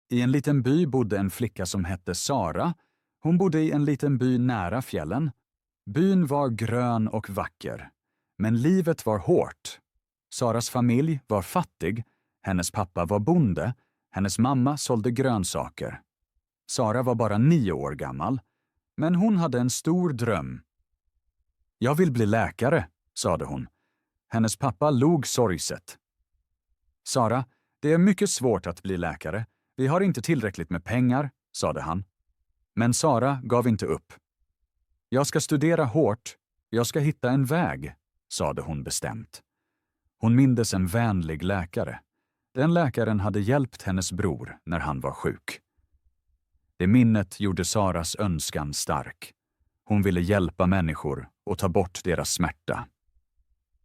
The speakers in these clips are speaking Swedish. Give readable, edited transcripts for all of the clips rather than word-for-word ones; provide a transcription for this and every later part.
I en liten by bodde en flicka som hette Sara. Hon bodde i en liten by nära fjällen. Byn var grön och vacker. Men livet var hårt. Saras familj var fattig. Hennes pappa var bonde. Hennes mamma sålde grönsaker. Sara var bara 9 år gammal. Men hon hade en stor dröm. Jag vill bli läkare, sade hon. Hennes pappa log sorgset. Sara, det är mycket svårt att bli läkare. Vi har inte tillräckligt med pengar, sade han. Men Sara gav inte upp. Jag ska studera hårt. Jag ska hitta en väg, sade hon bestämt. Hon mindes en vänlig läkare. Den läkaren hade hjälpt hennes bror när han var sjuk. Det minnet gjorde Saras önskan stark. Hon ville hjälpa människor och ta bort deras smärta.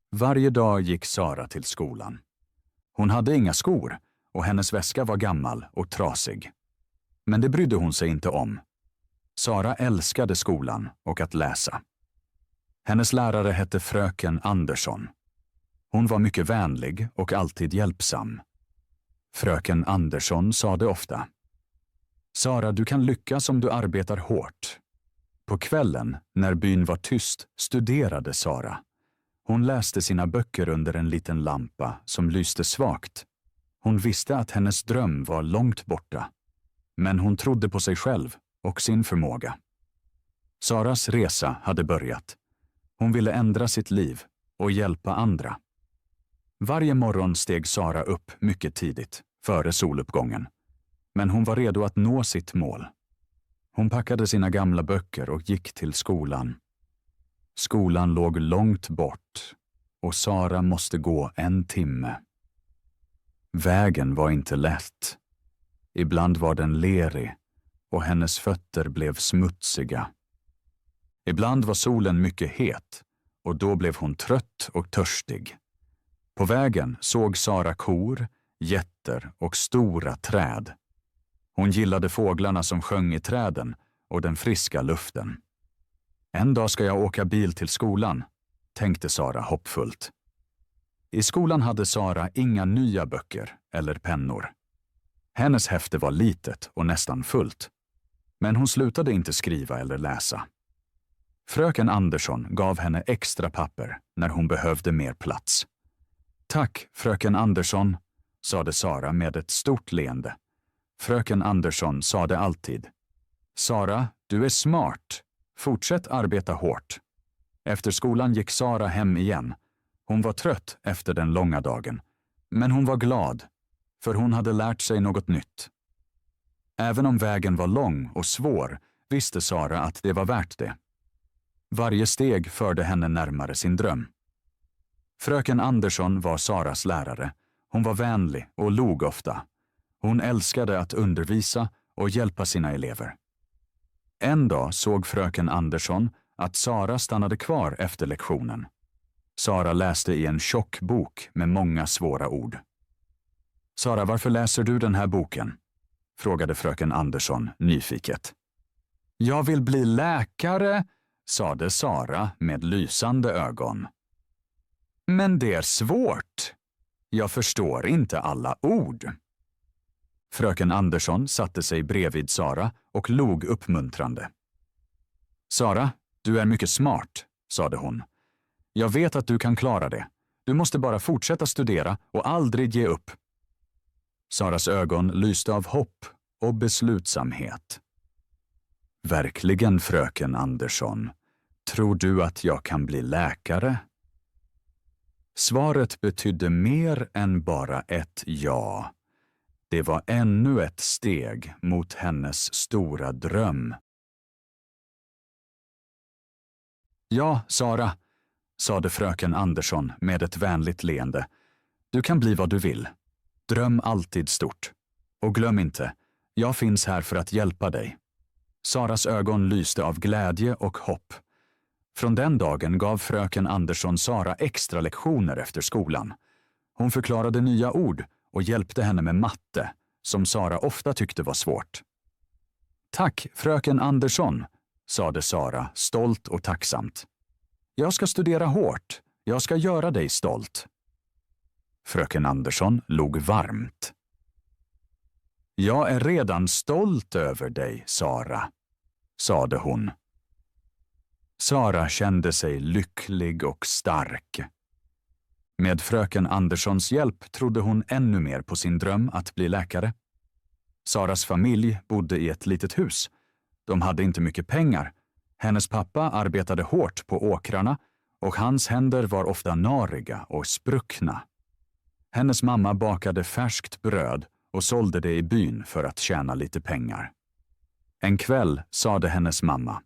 Varje dag gick Sara till skolan. Hon hade inga skor och hennes väska var gammal och trasig. Men det brydde hon sig inte om. Sara älskade skolan och att läsa. Hennes lärare hette fröken Andersson. Hon var mycket vänlig och alltid hjälpsam. Fröken Andersson sade ofta: Sara, du kan lyckas om du arbetar hårt. På kvällen, när byn var tyst, studerade Sara. Hon läste sina böcker under en liten lampa som lyste svagt. Hon visste att hennes dröm var långt borta. Men hon trodde på sig själv och sin förmåga. Saras resa hade börjat. Hon ville ändra sitt liv och hjälpa andra. Varje morgon steg Sara upp mycket tidigt, före soluppgången. Men hon var redo att nå sitt mål. Hon packade sina gamla böcker och gick till skolan. Skolan låg långt bort och Sara måste gå 1 timme. Vägen var inte lätt. Ibland var den lerig och hennes fötter blev smutsiga. Ibland var solen mycket het och då blev hon trött och törstig. På vägen såg Sara kor, getter och stora träd. Hon gillade fåglarna som sjöng i träden och den friska luften. En dag ska jag åka bil till skolan, tänkte Sara hoppfullt. I skolan hade Sara inga nya böcker eller pennor. Hennes häfte var litet och nästan fullt. Men hon slutade inte skriva eller läsa. Fröken Andersson gav henne extra papper när hon behövde mer plats. Tack, fröken Andersson, sade Sara med ett stort leende. Fröken Andersson sade alltid: Sara, du är smart. Fortsätt arbeta hårt. Efter skolan gick Sara hem igen. Hon var trött efter den långa dagen. Men hon var glad, för hon hade lärt sig något nytt. Även om vägen var lång och svår visste Sara att det var värt det. Varje steg förde henne närmare sin dröm. Fröken Andersson var Saras lärare. Hon var vänlig och log ofta. Hon älskade att undervisa och hjälpa sina elever. En dag såg fröken Andersson att Sara stannade kvar efter lektionen. Sara läste i en tjock bok med många svåra ord. Sara, varför läser du den här boken? Frågade fröken Andersson nyfiket. Jag vill bli läkare, sade Sara med lysande ögon. Men det är svårt. Jag förstår inte alla ord. Fröken Andersson satte sig bredvid Sara och log uppmuntrande. Sara, du är mycket smart, sade hon. Jag vet att du kan klara det. Du måste bara fortsätta studera och aldrig ge upp. Saras ögon lyste av hopp och beslutsamhet. Verkligen, fröken Andersson. Tror du att jag kan bli läkare? Svaret betydde mer än bara ett ja. Det var ännu ett steg mot hennes stora dröm. Ja, Sara, sade fröken Andersson med ett vänligt leende. Du kan bli vad du vill. Dröm alltid stort. Och glöm inte, jag finns här för att hjälpa dig. Saras ögon lyste av glädje och hopp. Från den dagen gav fröken Andersson Sara extra lektioner efter skolan. Hon förklarade nya ord och hjälpte henne med matte, som Sara ofta tyckte var svårt. Tack, fröken Andersson, sade Sara stolt och tacksamt. Jag ska studera hårt. Jag ska göra dig stolt. Fröken Andersson log varmt. Jag är redan stolt över dig, Sara, sade hon. Sara kände sig lycklig och stark. Med fröken Anderssons hjälp trodde hon ännu mer på sin dröm att bli läkare. Saras familj bodde i ett litet hus. De hade inte mycket pengar. Hennes pappa arbetade hårt på åkrarna och hans händer var ofta nariga och spruckna. Hennes mamma bakade färskt bröd och sålde det i byn för att tjäna lite pengar. En kväll sade hennes mamma: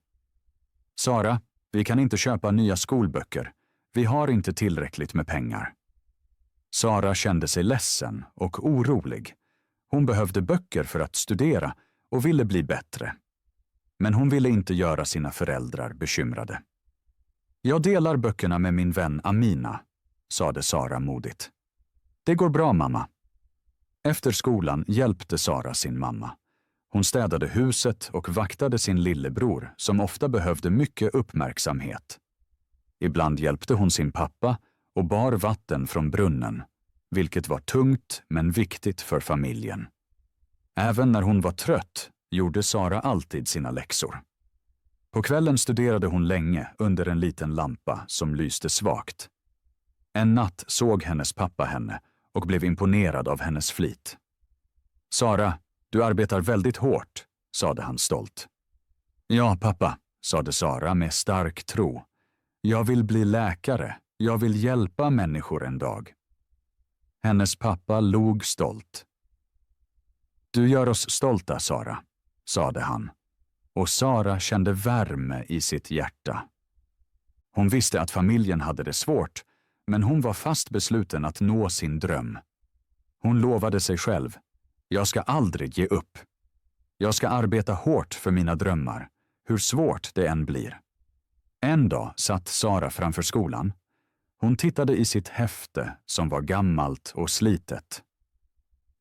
Sara, vi kan inte köpa nya skolböcker. Vi har inte tillräckligt med pengar. Sara kände sig ledsen och orolig. Hon behövde böcker för att studera och ville bli bättre. Men hon ville inte göra sina föräldrar bekymrade. Jag delar böckerna med min vän Amina, sade Sara modigt. Det går bra, mamma. Efter skolan hjälpte Sara sin mamma. Hon städade huset och vaktade sin lillebror som ofta behövde mycket uppmärksamhet. Ibland hjälpte hon sin pappa och bar vatten från brunnen, vilket var tungt men viktigt för familjen. Även när hon var trött gjorde Sara alltid sina läxor. På kvällen studerade hon länge under en liten lampa som lyste svagt. En natt såg hennes pappa henne och blev imponerad av hennes flit. Sara, du arbetar väldigt hårt, sade han stolt. Ja, pappa, sade Sara med stark tro. Jag vill bli läkare. Jag vill hjälpa människor en dag. Hennes pappa log stolt. Du gör oss stolta, Sara, sade han. Och Sara kände värme i sitt hjärta. Hon visste att familjen hade det svårt, men hon var fast besluten att nå sin dröm. Hon lovade sig själv: jag ska aldrig ge upp. Jag ska arbeta hårt för mina drömmar, hur svårt det än blir. En dag satt Sara framför skolan. Hon tittade i sitt häfte som var gammalt och slitet.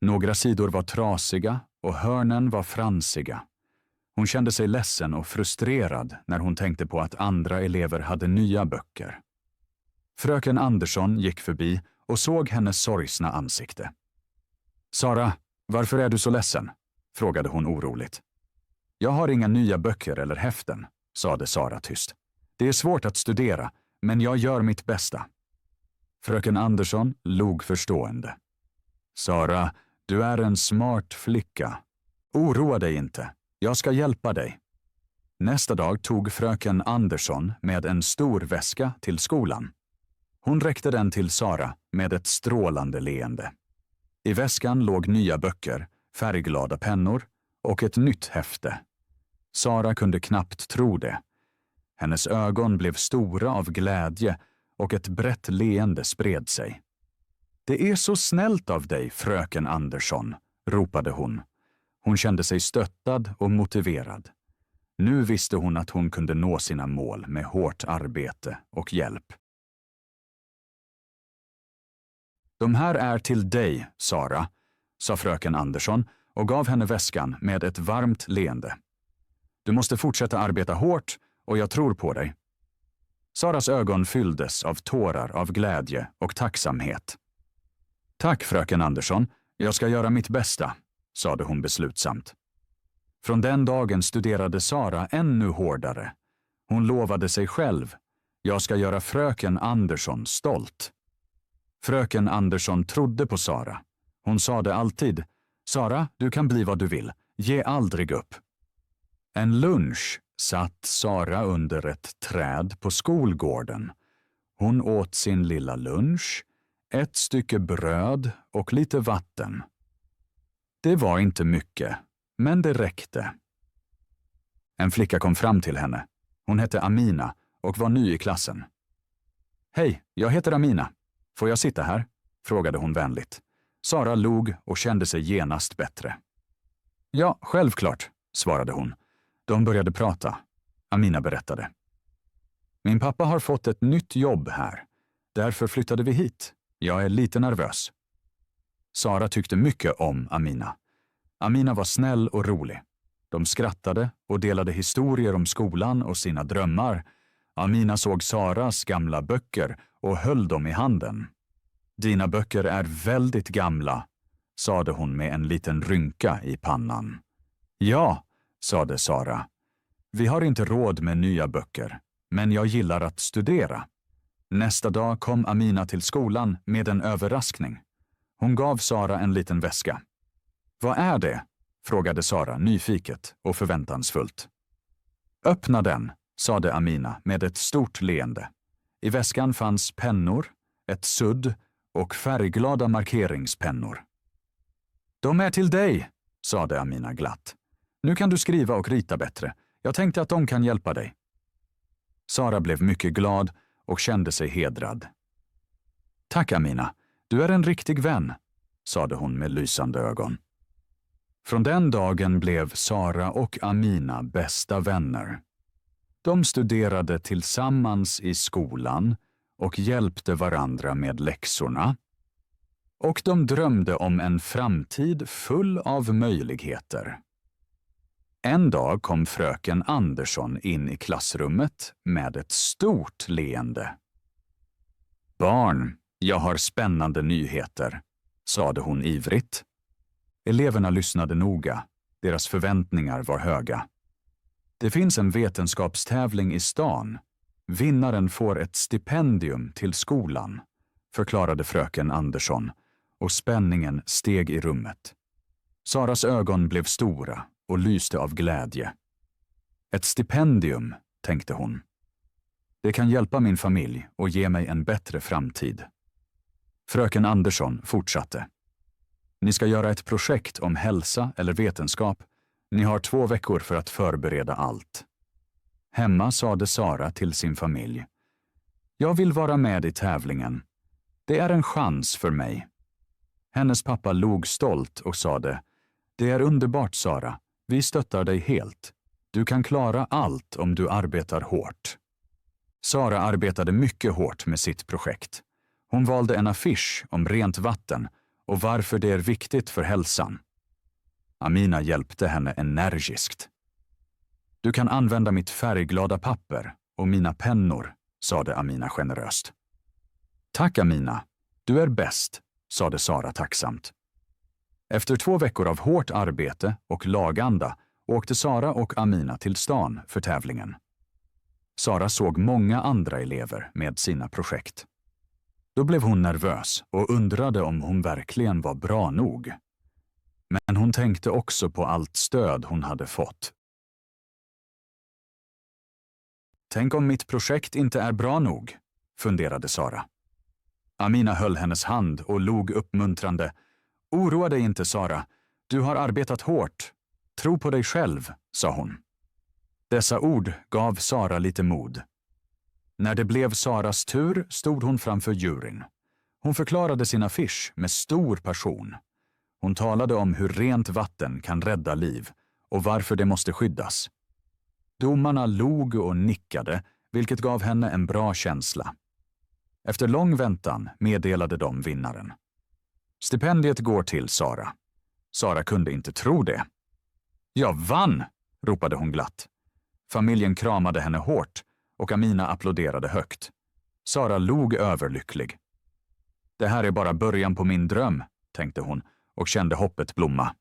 Några sidor var trasiga och hörnen var fransiga. Hon kände sig ledsen och frustrerad när hon tänkte på att andra elever hade nya böcker. Fröken Andersson gick förbi och såg hennes sorgsna ansikte. Sara, varför är du så ledsen? Frågade hon oroligt. Jag har inga nya böcker eller häften, sade Sara tyst. Det är svårt att studera, men jag gör mitt bästa. Fröken Andersson log förstående. Sara, du är en smart flicka. Oroa dig inte. Jag ska hjälpa dig. Nästa dag tog fröken Andersson med en stor väska till skolan. Hon räckte den till Sara med ett strålande leende. I väskan låg nya böcker, färgglada pennor och ett nytt häfte. Sara kunde knappt tro det. Hennes ögon blev stora av glädje och ett brett leende spred sig. Det är så snällt av dig, fröken Andersson, ropade hon. Hon kände sig stöttad och motiverad. Nu visste hon att hon kunde nå sina mål med hårt arbete och hjälp. De här är till dig, Sara, sa fröken Andersson och gav henne väskan med ett varmt leende. Du måste fortsätta arbeta hårt och jag tror på dig. Saras ögon fylldes av tårar av glädje och tacksamhet. Tack, fröken Andersson. Jag ska göra mitt bästa, sade hon beslutsamt. Från den dagen studerade Sara ännu hårdare. Hon lovade sig själv: jag ska göra fröken Andersson stolt. Fröken Andersson trodde på Sara. Hon sade alltid: Sara, du kan bli vad du vill. Ge aldrig upp. En lunch satt Sara under ett träd på skolgården. Hon åt sin lilla lunch, ett stycke bröd och lite vatten. Det var inte mycket, men det räckte. En flicka kom fram till henne. Hon hette Amina och var ny i klassen. Hej, jag heter Amina. Får jag sitta här? Frågade hon vänligt. Sara log och kände sig genast bättre. Ja, självklart, svarade hon. De började prata. Amina berättade. Min pappa har fått ett nytt jobb här. Därför flyttade vi hit. Jag är lite nervös. Sara tyckte mycket om Amina. Amina var snäll och rolig. De skrattade och delade historier om skolan och sina drömmar. Amina såg Saras gamla böcker och höll dem i handen. Dina böcker är väldigt gamla. sade hon med en liten rynka i pannan. Ja, sade Sara. Vi har inte råd med nya böcker, men jag gillar att studera. Nästa dag kom Amina till skolan med en överraskning. Hon gav Sara en liten väska. Vad är det? Frågade Sara nyfiket och förväntansfullt. Öppna den, sade Amina med ett stort leende. I väskan fanns pennor, ett sudd och färgglada markeringspennor. De är till dig, sade Amina glatt. Nu kan du skriva och rita bättre. Jag tänkte att de kan hjälpa dig. Sara blev mycket glad och kände sig hedrad. Tack Amina, du är en riktig vän, sade hon med lysande ögon. Från den dagen blev Sara och Amina bästa vänner. De studerade tillsammans i skolan och hjälpte varandra med läxorna. Och de drömde om en framtid full av möjligheter. En dag kom fröken Andersson in i klassrummet med ett stort leende. Barn, jag har spännande nyheter, sade hon ivrigt. Eleverna lyssnade noga. Deras förväntningar var höga. Det finns en vetenskapstävling i stan. Vinnaren får ett stipendium till skolan, förklarade fröken Andersson, och spänningen steg i rummet. Saras ögon blev stora och lyste av glädje. Ett stipendium, tänkte hon. Det kan hjälpa min familj och ge mig en bättre framtid. Fröken Andersson fortsatte. Ni ska göra ett projekt om hälsa eller vetenskap. Ni har 2 veckor för att förbereda allt. Hemma sade Sara till sin familj. Jag vill vara med i tävlingen. Det är en chans för mig. Hennes pappa log stolt och sade. Det är underbart Sara. Vi stöttar dig helt. Du kan klara allt om du arbetar hårt. Sara arbetade mycket hårt med sitt projekt. Hon valde en affisch om rent vatten och varför det är viktigt för hälsan. Amina hjälpte henne energiskt. Du kan använda mitt färgglada papper och mina pennor, sade Amina generöst. Tack Amina, du är bäst, sade Sara tacksamt. Efter 2 veckor av hårt arbete och laganda åkte Sara och Amina till stan för tävlingen. Sara såg många andra elever med sina projekt. Då blev hon nervös och undrade om hon verkligen var bra nog. Men hon tänkte också på allt stöd hon hade fått. Tänk om mitt projekt inte är bra nog, funderade Sara. Amina höll hennes hand och log uppmuntrande. Oroa dig inte Sara, du har arbetat hårt. Tro på dig själv, sa hon. Dessa ord gav Sara lite mod. När det blev Saras tur stod hon framför juryn. Hon förklarade sin affisch med stor passion. Hon talade om hur rent vatten kan rädda liv och varför det måste skyddas. Domarna log och nickade, vilket gav henne en bra känsla. Efter lång väntan meddelade de vinnaren. Stipendiet går till Sara. Sara kunde inte tro det. Jag vann, ropade hon glatt. Familjen kramade henne hårt och Amina applåderade högt. Sara log överlycklig. Det här är bara början på min dröm, tänkte hon och kände hoppet blomma.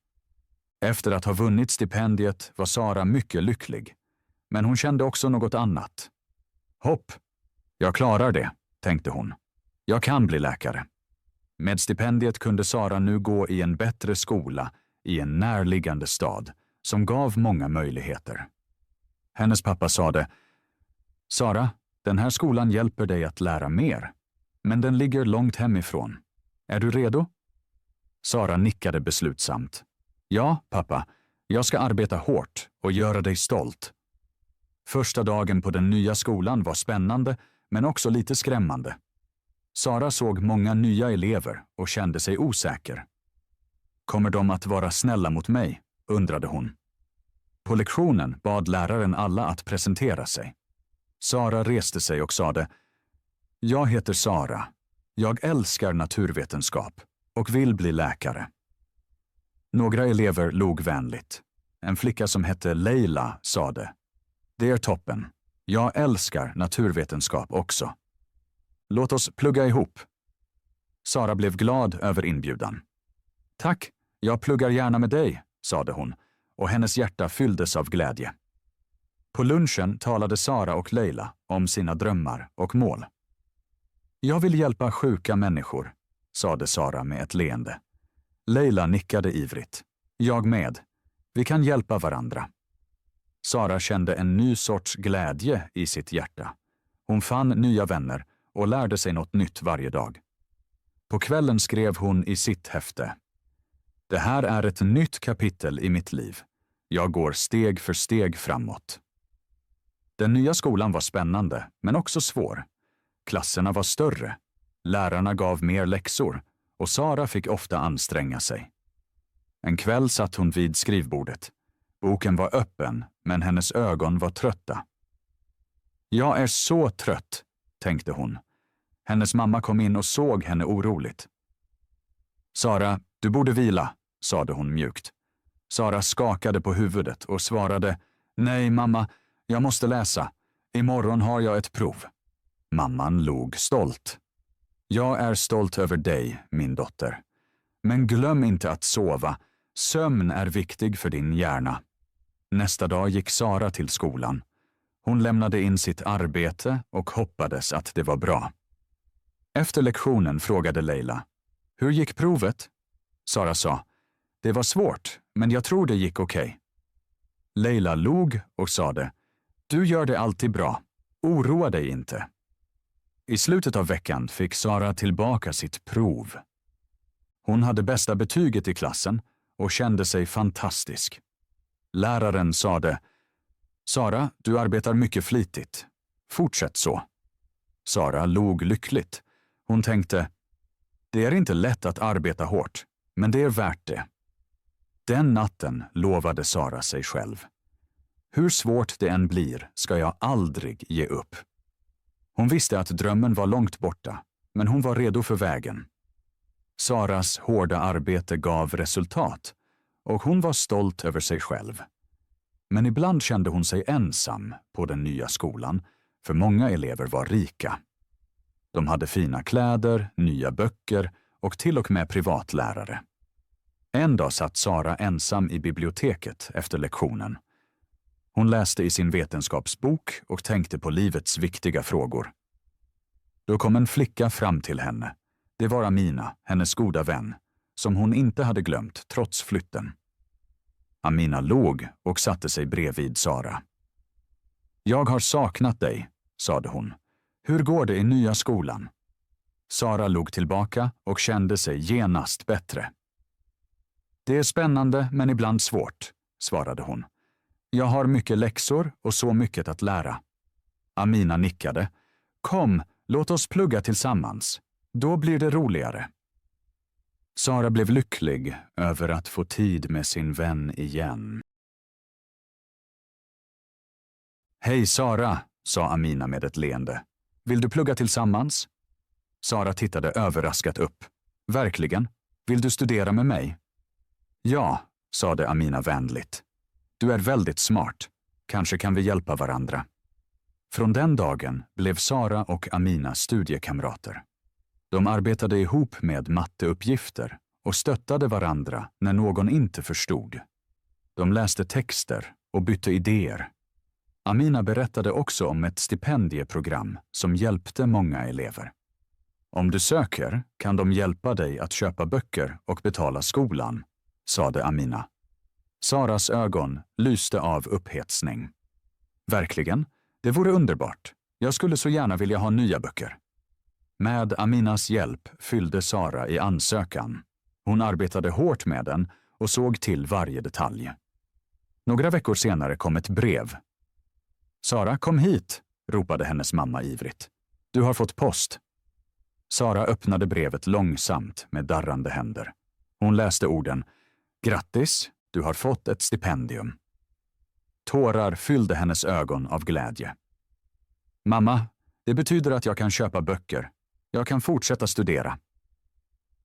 Efter att ha vunnit stipendiet var Sara mycket lycklig. Men hon kände också något annat. Hopp! Jag klarar det, tänkte hon. Jag kan bli läkare. Med stipendiet kunde Sara nu gå i en bättre skola i en närliggande stad som gav många möjligheter. Hennes pappa sade, Sara, den här skolan hjälper dig att lära mer, men den ligger långt hemifrån. Är du redo? Sara nickade beslutsamt. Ja, pappa, jag ska arbeta hårt och göra dig stolt. Första dagen på den nya skolan var spännande, men också lite skrämmande. Sara såg många nya elever och kände sig osäker. Kommer de att vara snälla mot mig? Undrade hon. På lektionen bad läraren alla att presentera sig. Sara reste sig och sade, jag heter Sara. Jag älskar naturvetenskap och vill bli läkare. Några elever log vänligt. En flicka som hette Leila sade, det är toppen. Jag älskar naturvetenskap också. Låt oss plugga ihop. Sara blev glad över inbjudan. Tack, jag pluggar gärna med dig, sade hon, och hennes hjärta fylldes av glädje. På lunchen talade Sara och Leila om sina drömmar och mål. Jag vill hjälpa sjuka människor, sade Sara med ett leende. Leila nickade ivrigt. Jag med. Vi kan hjälpa varandra. Sara kände en ny sorts glädje i sitt hjärta. Hon fann nya vänner och lärde sig något nytt varje dag. På kvällen skrev hon i sitt häfte: Det här är ett nytt kapitel i mitt liv. Jag går steg för steg framåt. Den nya skolan var spännande, men också svår. Klasserna var större. Lärarna gav mer läxor och Sara fick ofta anstränga sig. En kväll satt hon vid skrivbordet. Boken var öppen, men hennes ögon var trötta. Jag är så trött, tänkte hon. Hennes mamma kom in och såg henne oroligt. Sara, du borde vila, sade hon mjukt. Sara skakade på huvudet och svarade: Nej, mamma, jag måste läsa. Imorgon har jag ett prov. Mamman log stolt. Jag är stolt över dig, min dotter. Men glöm inte att sova. Sömn är viktig för din hjärna. Nästa dag gick Sara till skolan. Hon lämnade in sitt arbete och hoppades att det var bra. Efter lektionen frågade Leila: Hur gick provet? Sara sa: Det var svårt, men jag tror det gick okej. Leila log och sade: Du gör det alltid bra. Oroa dig inte. I slutet av veckan fick Sara tillbaka sitt prov. Hon hade bästa betyget i klassen och kände sig fantastisk. Läraren sade: Sara, du arbetar mycket flitigt. Fortsätt så. Sara log lyckligt. Hon tänkte: Det är inte lätt att arbeta hårt, men det är värt det. Den natten lovade Sara sig själv: Hur svårt det än blir ska jag aldrig ge upp. Hon visste att drömmen var långt borta, men hon var redo för vägen. Saras hårda arbete gav resultat och hon var stolt över sig själv. Men ibland kände hon sig ensam på den nya skolan, för många elever var rika. De hade fina kläder, nya böcker och till och med privatlärare. En dag satt Sara ensam i biblioteket efter lektionen. Hon läste i sin vetenskapsbok och tänkte på livets viktiga frågor. Då kom en flicka fram till henne. Det var Amina, hennes goda vän, som hon inte hade glömt trots flytten. Amina log och satte sig bredvid Sara. Jag har saknat dig, sade hon. Hur går det i nya skolan? Sara log tillbaka och kände sig genast bättre. Det är spännande men ibland svårt, svarade hon. Jag har mycket läxor och så mycket att lära. Amina nickade. Kom, låt oss plugga tillsammans. Då blir det roligare. Sara blev lycklig över att få tid med sin vän igen. Hej Sara, sa Amina med ett leende. Vill du plugga tillsammans? Sara tittade överraskat upp. Verkligen? Vill du studera med mig? Ja, sade Amina vänligt. Du är väldigt smart. Kanske kan vi hjälpa varandra. Från den dagen blev Sara och Amina studiekamrater. De arbetade ihop med matteuppgifter och stöttade varandra när någon inte förstod. De läste texter och bytte idéer. Amina berättade också om ett stipendieprogram som hjälpte många elever. Om du söker kan de hjälpa dig att köpa böcker och betala skolan, sade Amina. Saras ögon lyste av upphetsning. Verkligen, det vore underbart. Jag skulle så gärna vilja ha nya böcker. Med Aminas hjälp fyllde Sara i ansökan. Hon arbetade hårt med den och såg till varje detalj. Några veckor senare kom ett brev. Sara, kom hit, ropade hennes mamma ivrigt. Du har fått post. Sara öppnade brevet långsamt med darrande händer. Hon läste orden: Grattis, du har fått ett stipendium. Tårar fyllde hennes ögon av glädje. Mamma, det betyder att jag kan köpa böcker. Jag kan fortsätta studera.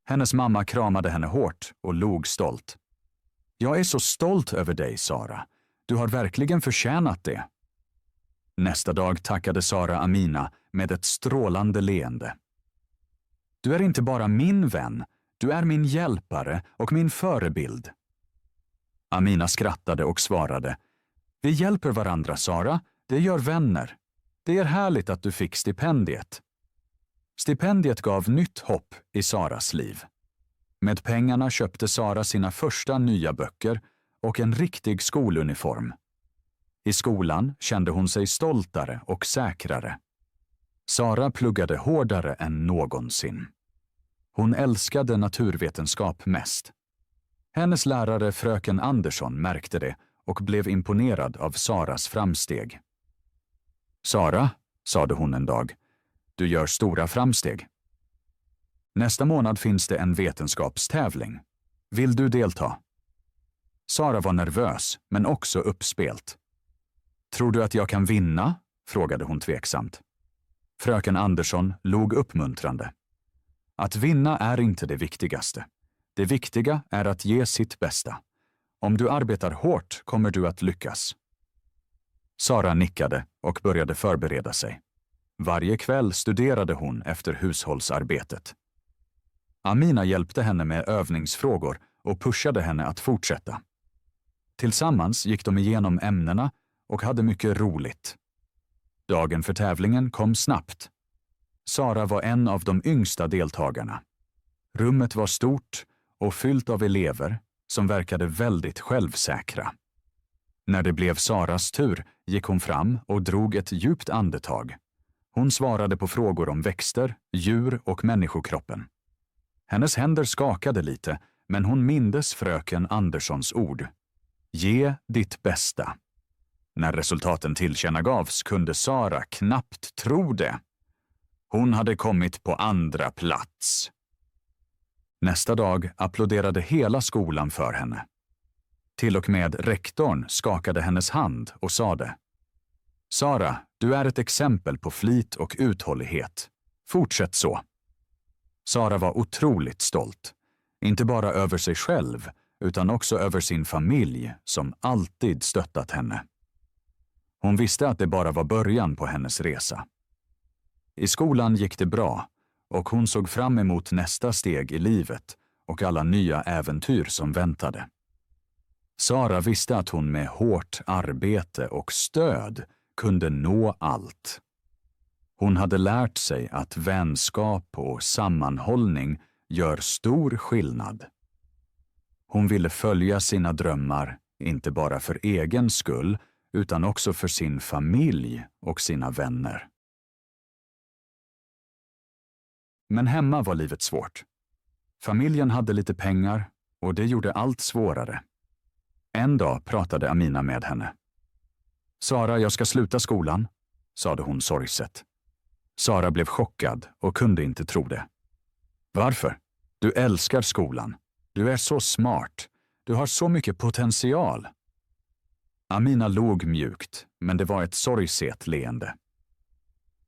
Hennes mamma kramade henne hårt och log stolt. Jag är så stolt över dig, Sara. Du har verkligen förtjänat det. Nästa dag tackade Sara Amina med ett strålande leende. Du är inte bara min vän, Du är min hjälpare och min förebild. Amina skrattade och svarade: Vi hjälper varandra, Sara. Det gör vänner. Det är härligt att du fick stipendiet. Stipendiet gav nytt hopp i Saras liv. Med pengarna köpte Sara sina första nya böcker och en riktig skoluniform. I skolan kände hon sig stoltare och säkrare. Sara pluggade hårdare än någonsin. Hon älskade naturvetenskap mest. Hennes lärare fröken Andersson märkte det och blev imponerad av Saras framsteg. Sara, sade hon en dag, du gör stora framsteg. Nästa månad finns det en vetenskapstävling. Vill du delta? Sara var nervös, men också uppspelt. Tror du att jag kan vinna? Frågade hon tveksamt. Fröken Andersson log uppmuntrande. Att vinna är inte det viktigaste. Det viktiga är att ge sitt bästa. Om du arbetar hårt kommer du att lyckas. Sara nickade och började förbereda sig. Varje kväll studerade hon efter hushållsarbetet. Amina hjälpte henne med övningsfrågor och pushade henne att fortsätta. Tillsammans gick de igenom ämnena och hade mycket roligt. Dagen för tävlingen kom snabbt. Sara var en av de yngsta deltagarna. Rummet var stort och fyllt av elever som verkade väldigt självsäkra. När det blev Saras tur gick hon fram och drog ett djupt andetag. Hon svarade på frågor om växter, djur och människokroppen. Hennes händer skakade lite, men hon mindes fröken Anderssons ord. Ge ditt bästa. När resultaten tillkännagavs kunde Sara knappt tro det. Hon hade kommit på andra plats. Nästa dag applåderade hela skolan för henne. Till och med rektorn skakade hennes hand och sade: Sara, du är ett exempel på flit och uthållighet. Fortsätt så. Sara var otroligt stolt. Inte bara över sig själv, utan också över sin familj som alltid stöttat henne. Hon visste att det bara var början på hennes resa. I skolan gick det bra och hon såg fram emot nästa steg i livet och alla nya äventyr som väntade. Sara visste att hon med hårt arbete och stöd kunde nå allt. Hon hade lärt sig att vänskap och sammanhållning gör stor skillnad. Hon ville följa sina drömmar, inte bara för egen skull, utan också för sin familj och sina vänner. Men hemma var livet svårt. Familjen hade lite pengar och det gjorde allt svårare. En dag pratade Amina med henne. Sara, jag ska sluta skolan, sade hon sorgset. Sara blev chockad och kunde inte tro det. Varför? Du älskar skolan. Du är så smart. Du har så mycket potential. Amina log mjukt, men det var ett sorgset leende.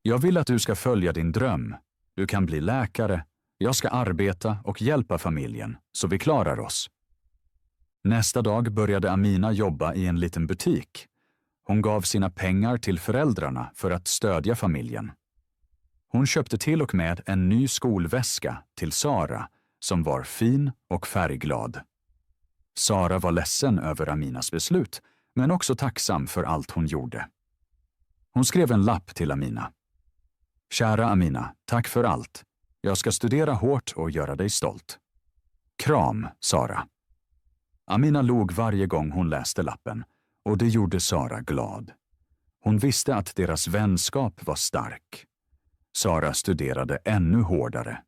Jag vill att du ska följa din dröm. Du kan bli läkare. Jag ska arbeta och hjälpa familjen, så vi klarar oss. Nästa dag började Amina jobba i en liten butik. Hon gav sina pengar till föräldrarna för att stödja familjen. Hon köpte till och med en ny skolväska till Sara som var fin och färgglad. Sara var ledsen över Aminas beslut, men också tacksam för allt hon gjorde. Hon skrev en lapp till Amina. Kära Amina, tack för allt. Jag ska studera hårt och göra dig stolt. Kram, Sara. Amina log varje gång hon läste lappen och det gjorde Sara glad. Hon visste att deras vänskap var stark. Sara studerade ännu hårdare.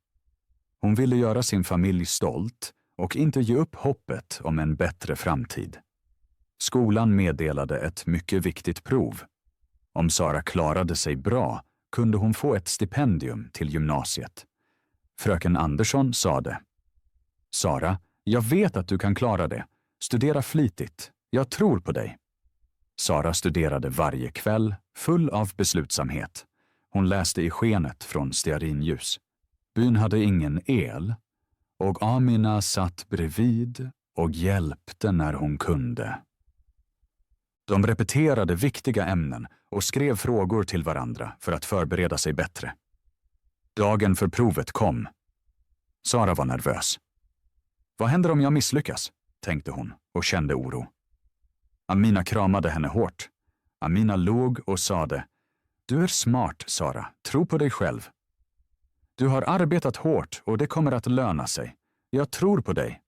Hon ville göra sin familj stolt och inte ge upp hoppet om en bättre framtid. Skolan meddelade ett mycket viktigt prov. Om Sara klarade sig bra kunde hon få ett stipendium till gymnasiet. Fröken Andersson sade: Sara, jag vet att du kan klara det. Studera flitigt. Jag tror på dig. Sara studerade varje kväll, full av beslutsamhet. Hon läste i skenet från stearinljus. Byn hade ingen el och Amina satt bredvid och hjälpte när hon kunde. De repeterade viktiga ämnen och skrev frågor till varandra för att förbereda sig bättre. Dagen för provet kom. Sara var nervös. Vad händer om jag misslyckas? Tänkte hon och kände oro. Amina kramade henne hårt. Amina log och sade: Du är smart, Sara. Tro på dig själv. Du har arbetat hårt och det kommer att löna sig. Jag tror på dig.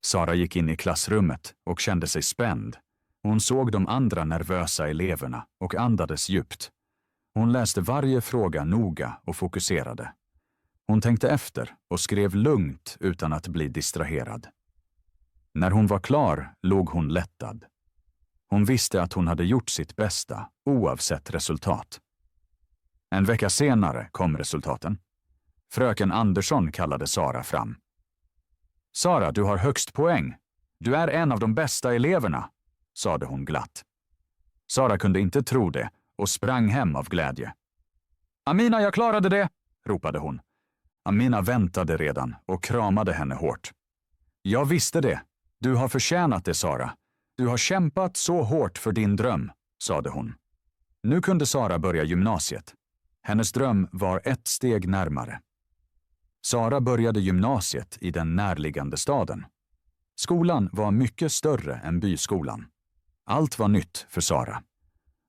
Sara gick in i klassrummet och kände sig spänd. Hon såg de andra nervösa eleverna och andades djupt. Hon läste varje fråga noga och fokuserade. Hon tänkte efter och skrev lugnt utan att bli distraherad. När hon var klar låg hon lättad. Hon visste att hon hade gjort sitt bästa, oavsett resultat. En vecka senare kom resultaten. Fröken Andersson kallade Sara fram. Sara, du har högst poäng. Du är en av de bästa eleverna, sade hon glatt. Sara kunde inte tro det och sprang hem av glädje. Amina, jag klarade det, ropade hon. Amina väntade redan och kramade henne hårt. Jag visste det. Du har förtjänat det, Sara. Du har kämpat så hårt för din dröm, sade hon. Nu kunde Sara börja gymnasiet. Hennes dröm var ett steg närmare. Sara började gymnasiet i den närliggande staden. Skolan var mycket större än byskolan. Allt var nytt för Sara.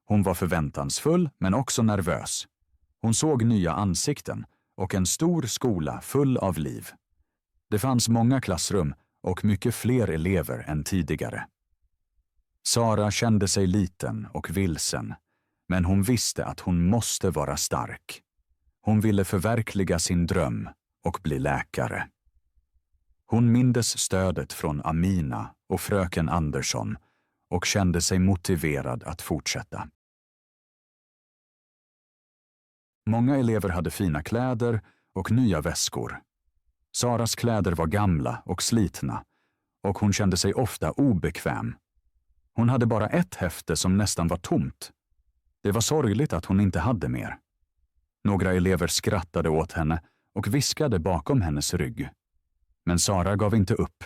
Hon var förväntansfull men också nervös. Hon såg nya ansikten och en stor skola full av liv. Det fanns många klassrum och mycket fler elever än tidigare. Sara kände sig liten och vilsen, men hon visste att hon måste vara stark. Hon ville förverkliga sin dröm och bli läkare. Hon mindes stödet från Amina och fröken Andersson och kände sig motiverad att fortsätta. Många elever hade fina kläder och nya väskor. Saras kläder var gamla och slitna och hon kände sig ofta obekväm. Hon hade bara ett häfte som nästan var tomt. Det var sorgligt att hon inte hade mer. Några elever skrattade åt henne och viskade bakom hennes rygg. Men Sara gav inte upp.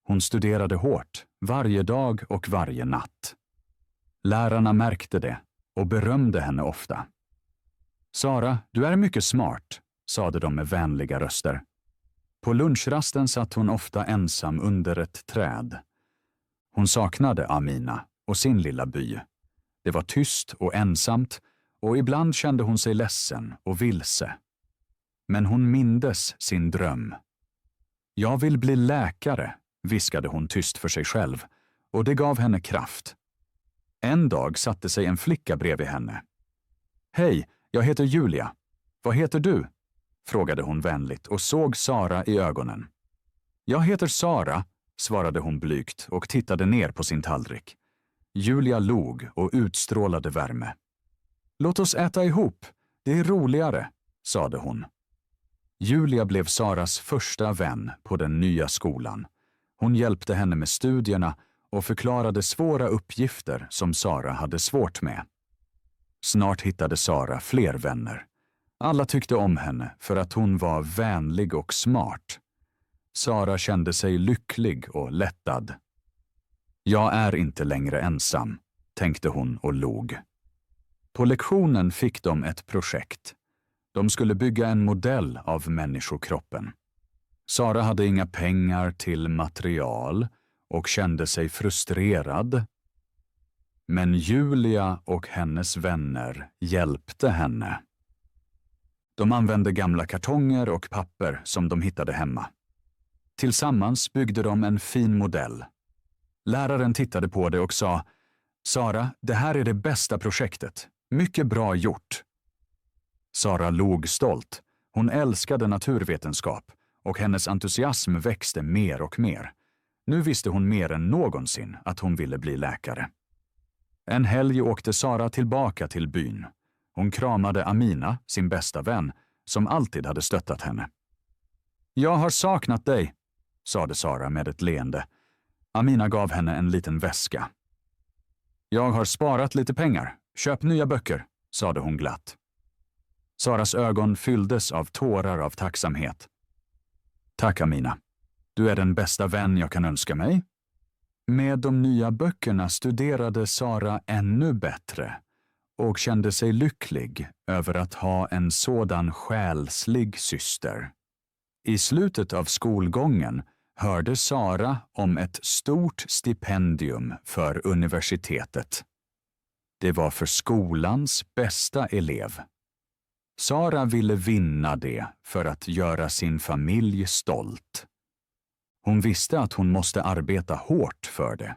Hon studerade hårt, varje dag och varje natt. Lärarna märkte det och berömde henne ofta. Sara, du är mycket smart, sade de med vänliga röster. På lunchrasten satt hon ofta ensam under ett träd. Hon saknade Amina och sin lilla by. Det var tyst och ensamt och ibland kände hon sig ledsen och vilse. Men hon mindes sin dröm. Jag vill bli läkare, viskade hon tyst för sig själv, och det gav henne kraft. En dag satte sig en flicka bredvid henne. Hej, jag heter Julia. Vad heter du? Frågade hon vänligt och såg Sara i ögonen. Jag heter Sara, svarade hon blygt och tittade ner på sin tallrik. Julia log och utstrålade värme. Låt oss äta ihop, det är roligare, sade hon. Julia blev Saras första vän på den nya skolan. Hon hjälpte henne med studierna och förklarade svåra uppgifter som Sara hade svårt med. Snart hittade Sara fler vänner. Alla tyckte om henne för att hon var vänlig och smart. Sara kände sig lycklig och lättad. Jag är inte längre ensam, tänkte hon och log. På lektionen fick de ett projekt. De skulle bygga en modell av människokroppen. Sara hade inga pengar till material och kände sig frustrerad. Men Julia och hennes vänner hjälpte henne. De använde gamla kartonger och papper som de hittade hemma. Tillsammans byggde de en fin modell. Läraren tittade på det och sa: Sara, det här är det bästa projektet. Mycket bra gjort. Sara log stolt. Hon älskade naturvetenskap och hennes entusiasm växte mer och mer. Nu visste hon mer än någonsin att hon ville bli läkare. En helg åkte Sara tillbaka till byn. Hon kramade Amina, sin bästa vän, som alltid hade stöttat henne. Jag har saknat dig, sade Sara med ett leende. Amina gav henne en liten väska. Jag har sparat lite pengar. Köp nya böcker, sade hon glatt. Saras ögon fylldes av tårar av tacksamhet. Tack Amina. Du är den bästa vän jag kan önska mig. Med de nya böckerna studerade Sara ännu bättre och kände sig lycklig över att ha en sådan själslig syster. I slutet av skolgången hörde Sara om ett stort stipendium för universitetet. Det var för skolans bästa elev. Sara ville vinna det för att göra sin familj stolt. Hon visste att hon måste arbeta hårt för det.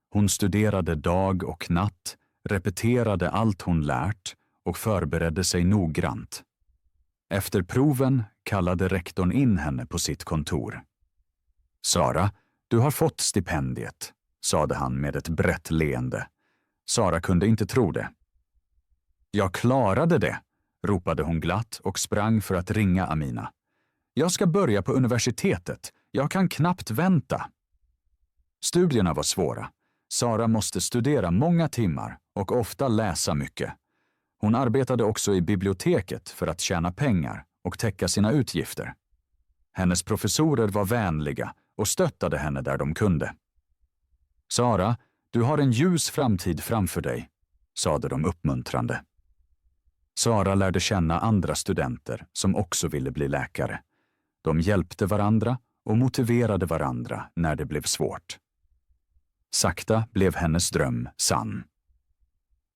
Hon studerade dag och natt, repeterade allt hon lärt och förberedde sig noggrant. Efter proven kallade rektorn in henne på sitt kontor. Sara, du har fått stipendiet, sade han med ett brett leende. Sara kunde inte tro det. Jag klarade det, ropade hon glatt och sprang för att ringa Amina. Jag ska börja på universitetet. Jag kan knappt vänta. Studierna var svåra. Sara måste studera många timmar och ofta läsa mycket. Hon arbetade också i biblioteket för att tjäna pengar och täcka sina utgifter. Hennes professorer var vänliga och stöttade henne där de kunde. Sara, du har en ljus framtid framför dig, sade de uppmuntrande. Sara lärde känna andra studenter som också ville bli läkare. De hjälpte varandra och motiverade varandra när det blev svårt. Sakta blev hennes dröm sann.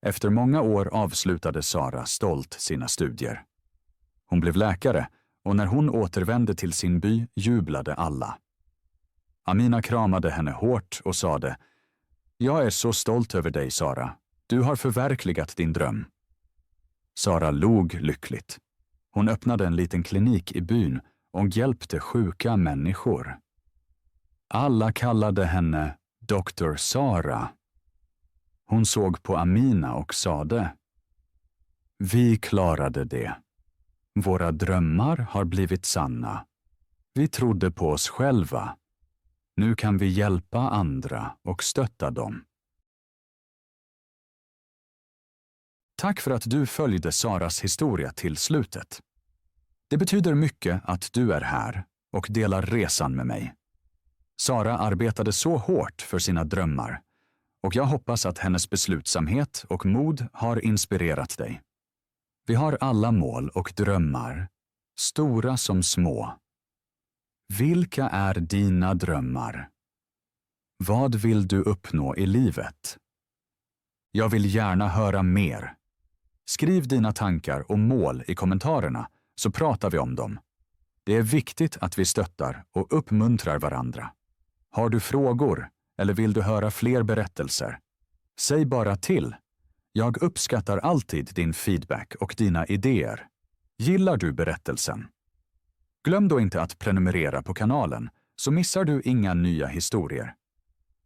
Efter många år avslutade Sara stolt sina studier. Hon blev läkare och när hon återvände till sin by jublade alla. Amina kramade henne hårt och sade: Jag är så stolt över dig, Sara. Du har förverkligat din dröm. Sara log lyckligt. Hon öppnade en liten klinik i byn och hjälpte sjuka människor. Alla kallade henne Dr. Sara. Hon såg på Amina och sade: Vi klarade det. Våra drömmar har blivit sanna. Vi trodde på oss själva. Nu kan vi hjälpa andra och stötta dem. Tack för att du följde Saras historia till slutet. Det betyder mycket att du är här och delar resan med mig. Sara arbetade så hårt för sina drömmar och jag hoppas att hennes beslutsamhet och mod har inspirerat dig. Vi har alla mål och drömmar, stora som små. Vilka är dina drömmar? Vad vill du uppnå i livet? Jag vill gärna höra mer. Skriv dina tankar och mål i kommentarerna så pratar vi om dem. Det är viktigt att vi stöttar och uppmuntrar varandra. Har du frågor eller vill du höra fler berättelser? Säg bara till. Jag uppskattar alltid din feedback och dina idéer. Gillar du berättelsen? Glöm då inte att prenumerera på kanalen så missar du inga nya historier.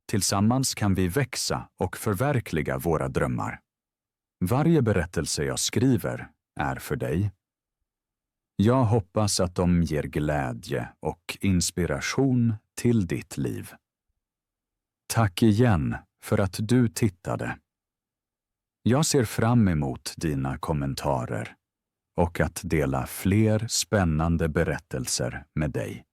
Tillsammans kan vi växa och förverkliga våra drömmar. Varje berättelse jag skriver är för dig. Jag hoppas att de ger glädje och inspiration till ditt liv. Tack igen för att du tittade. Jag ser fram emot dina kommentarer och att dela fler spännande berättelser med dig.